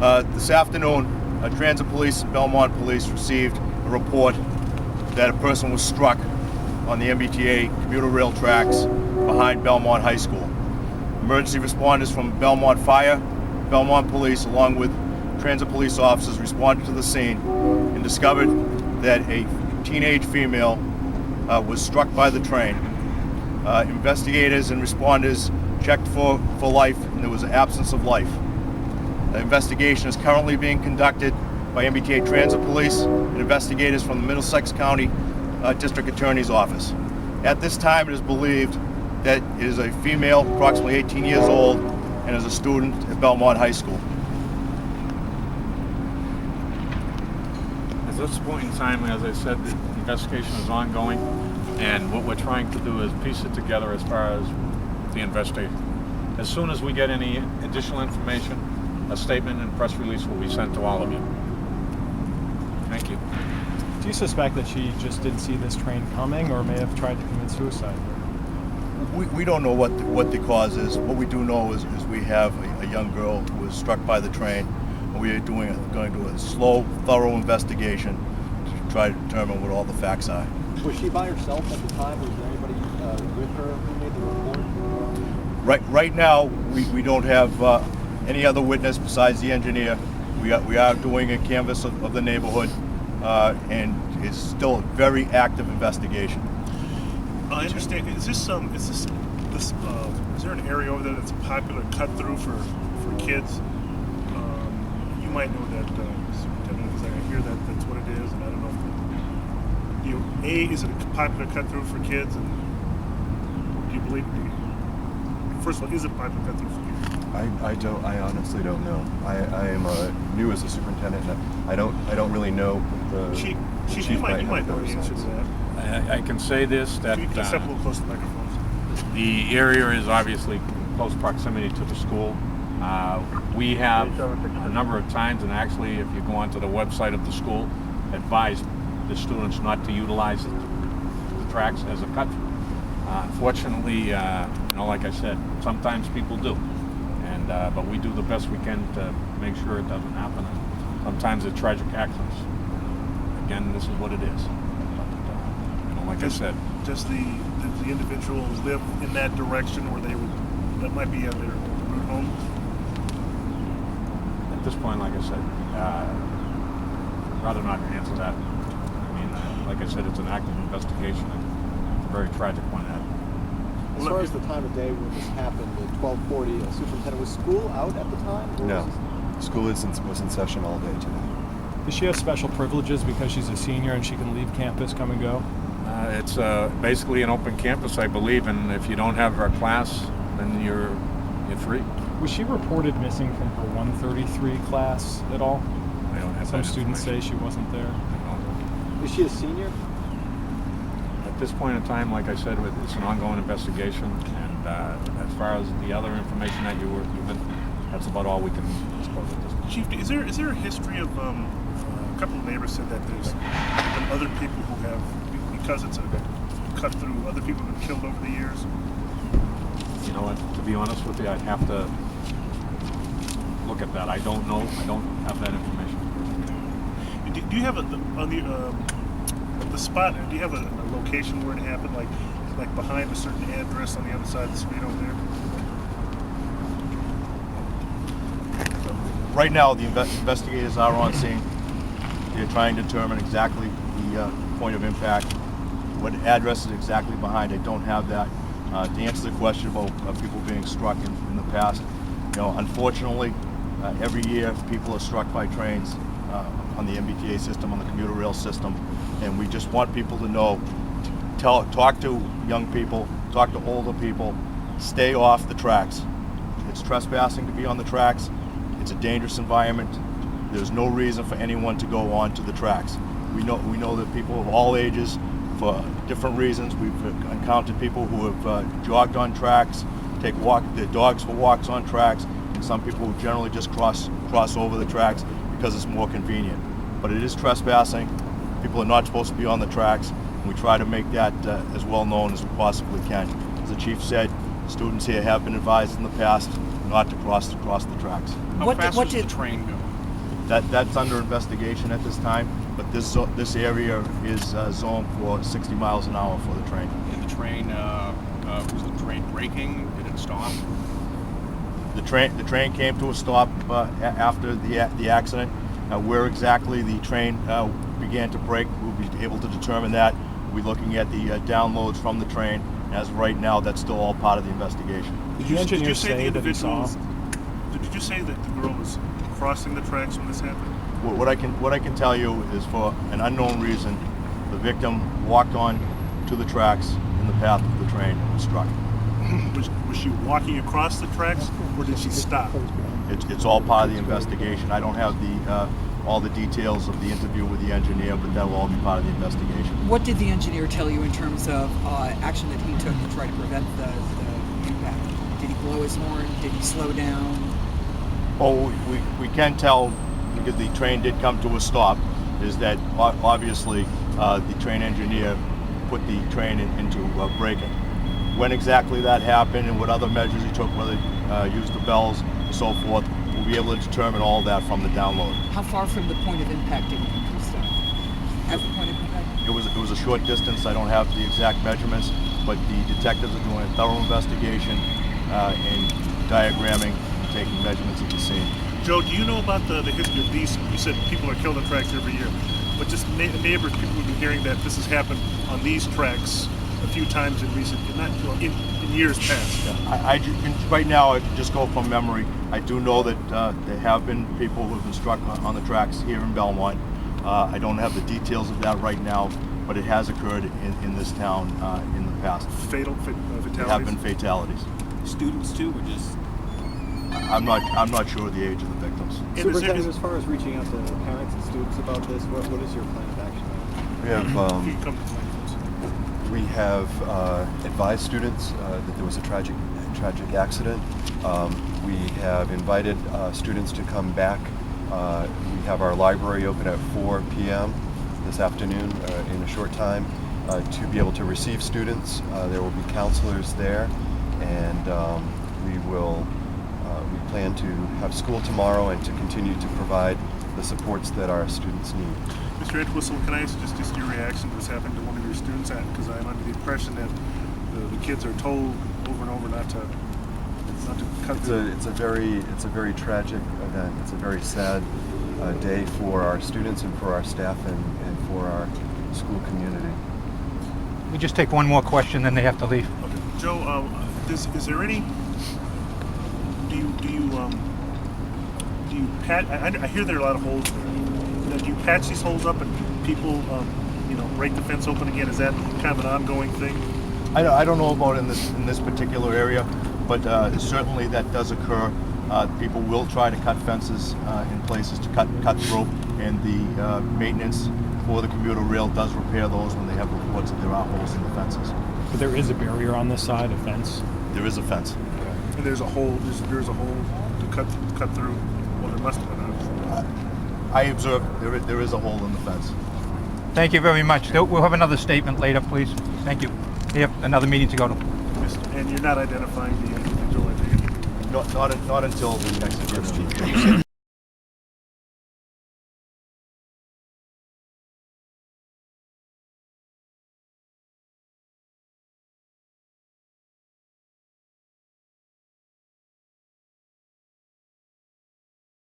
This afternoon, Transit Police and Belmont Police received a report that a person was struck on the MBTA commuter rail tracks behind Belmont High School. Emergency responders from Belmont Fire, Belmont Police, along with transit police officers responded to the scene and discovered that a teenage female was struck by the train. Investigators and responders checked for life, and there was an absence of life. The investigation is currently being conducted by MBTA Transit Police and investigators from the Middlesex County District Attorney's Office. At this time, it is believed that it is a female, approximately 18 years old, and is a student at Belmont High School. At this point in time, as I said, the investigation is ongoing, and what we're trying to do is piece it together as far as the investigation. As soon as we get any additional information, a statement and press release will be sent to all of you. Thank you. Do you suspect that she just didn't see this train coming, or may have tried to commit suicide? We don't know what the cause is. What we do know is we have a young girl who was struck by the train, and we are going to do a slow, thorough investigation to try to determine what all the facts are. Was she by herself at the time? Was there anybody with her who made the report? Right now, we don't have any other witness besides the engineer. We are doing a canvass of the neighborhood, and it's still a very active investigation. I understand. Is there an area over there that's a popular cut through for kids? You might know that, Superintendent, because I hear that's what it is, and I don't know if is it a popular cut through for kids, and do you believe? First of all, is it a popular cut through for kids? I honestly don't know. I am new as a superintendent, and I don't really know. You might know the answer to that. I can say this, that You can step a little close to the microphones. the area is obviously close proximity to the school. We have a number of times, and actually if you go onto the website of the school, advised the students not to utilize the tracks as a cut through. Unfortunately, like I said, sometimes people do, and but we do the best we can to make sure it doesn't happen. And sometimes it's tragic accidents. Again, this is what it is. But, like I said, does the individual live in that direction, or that might be at their route home? At this point, like I said, rather not answer that. I mean, like I said, it's an active investigation. It's a very tragic one. As far as the time of day when this happened, at 12:40, Superintendent, was school out at the time? No. School was in session all day today. Does she have special privileges because she's a senior and she can leave campus, come and go? It's basically an open campus, I believe, and if you don't have our class, then you're free. Was she reported missing from her 133 class at all? I don't have Some that students say information. she wasn't there. Is she a senior? At this point in time, like I said, it's an ongoing investigation, and as far as the other information that you've been, that's about all we can disclose at this point. Chief, is there a history of a couple of neighbors said that there's been other people who have, because it's a cut through, other people have been killed over the years? You know what, to be honest with you, I'd have to look at that. I don't know. I don't have that information. Do you have the spot? Do you have a location where it happened, like behind a certain address on the other side of the street over there? Right now, the investigators are on scene. They're trying to determine exactly the point of impact. What address is exactly behind, I don't have that. To answer the question about people being struck in the past, unfortunately, every year people are struck by trains on the MBTA system, on the commuter rail system, and we just want people to know, talk to young people, talk to older people, stay off the tracks. It's trespassing to be on the tracks. It's a dangerous environment. There's no reason for anyone to go onto the tracks. We know that people of all ages, for different reasons, we've encountered people who have jogged on tracks, take their dogs for walks on tracks, and some people who generally just cross over the tracks because it's more convenient. But it is trespassing. People are not supposed to be on the tracks, and we try to make that as well known as we possibly can. As the chief said, students here have been advised in the past not to cross the tracks. How fast does the train go? That's under investigation at this time, but this area is zoned for 60 miles an hour for the train. And the train, was the train braking? Did it stop? The train came to a stop after the accident. Where exactly the train began to brake, we'll be able to determine that. We'll be looking at the downloads from the train. As of right now, that's still all part of the investigation. Did the engineer say that he saw? Did you say that the girl was crossing the tracks when this happened? What I can tell you is, for an unknown reason, the victim walked on to the tracks in the path of the train and was struck. Was she walking across the tracks, or did she stop? It's all part of the investigation. I don't have all the details of the interview with the engineer, but that will all be part of the investigation. What did the engineer tell you in terms of action that he took to try to prevent the impact? Did he blow his horn? Did he slow down? Oh, we can tell, because the train did come to a stop, is that obviously the train engineer put the train into braking. When exactly that happened and what other measures he took, whether he used the bells and so forth, we'll be able to determine all that from the download. How far from the point of impact did he stop? At the point of impact? It was a short distance. I don't have the exact measurements, but the detectives are doing a thorough investigation and diagramming, taking measurements of the scene. Joe, do you know about the history of these? You said people are killed on tracks every year, but just neighbors, people have been hearing that this has happened on these tracks a few times in recent, in years past. Right now, I just go from memory. I do know that there have been people who have been struck on the tracks here in Belmont. I don't have the details of that right now, but it has occurred in this town in the past. Fatalities? There have been fatalities. Students too, or just? I'm not sure of the age of the victims. Superintendent, as far as reaching out to parents and students about this, what is your plan of action? We have advised students that there was a tragic accident. We have invited students to come back. We have our library open at 4 p.m. this afternoon in a short time to be able to receive students. There will be counselors there, and we plan to have school tomorrow and to continue to provide the supports that our students need. Mr. Entwistle, can I ask just your reaction to this happened to one of your students? Because I'm under the impression that the kids are told over and over not to cut through. It's a very tragic event. It's a very sad day for our students and for our staff and for our school community. We just take one more question, then they have to leave. Okay. Joe, is there any? Do you patch? I hear there are a lot of holes there. Do you patch these holes up and people, break the fence open again? Is that kind of an ongoing thing? I don't know about in this particular area, but certainly that does occur. People will try to cut fences in places to cut through, and the maintenance for the commuter rail does repair those when they have reports that there are holes in the fences. But there is a barrier on this side, a fence. There is a fence. And there's a hole. There's a hole to cut through. Well, there must have been. I observed there is a hole in the fence. Thank you very much. We'll have another statement later, please. Thank you. We have another meeting to go to. And you're not identifying the individual, I think? Not until the next investigation.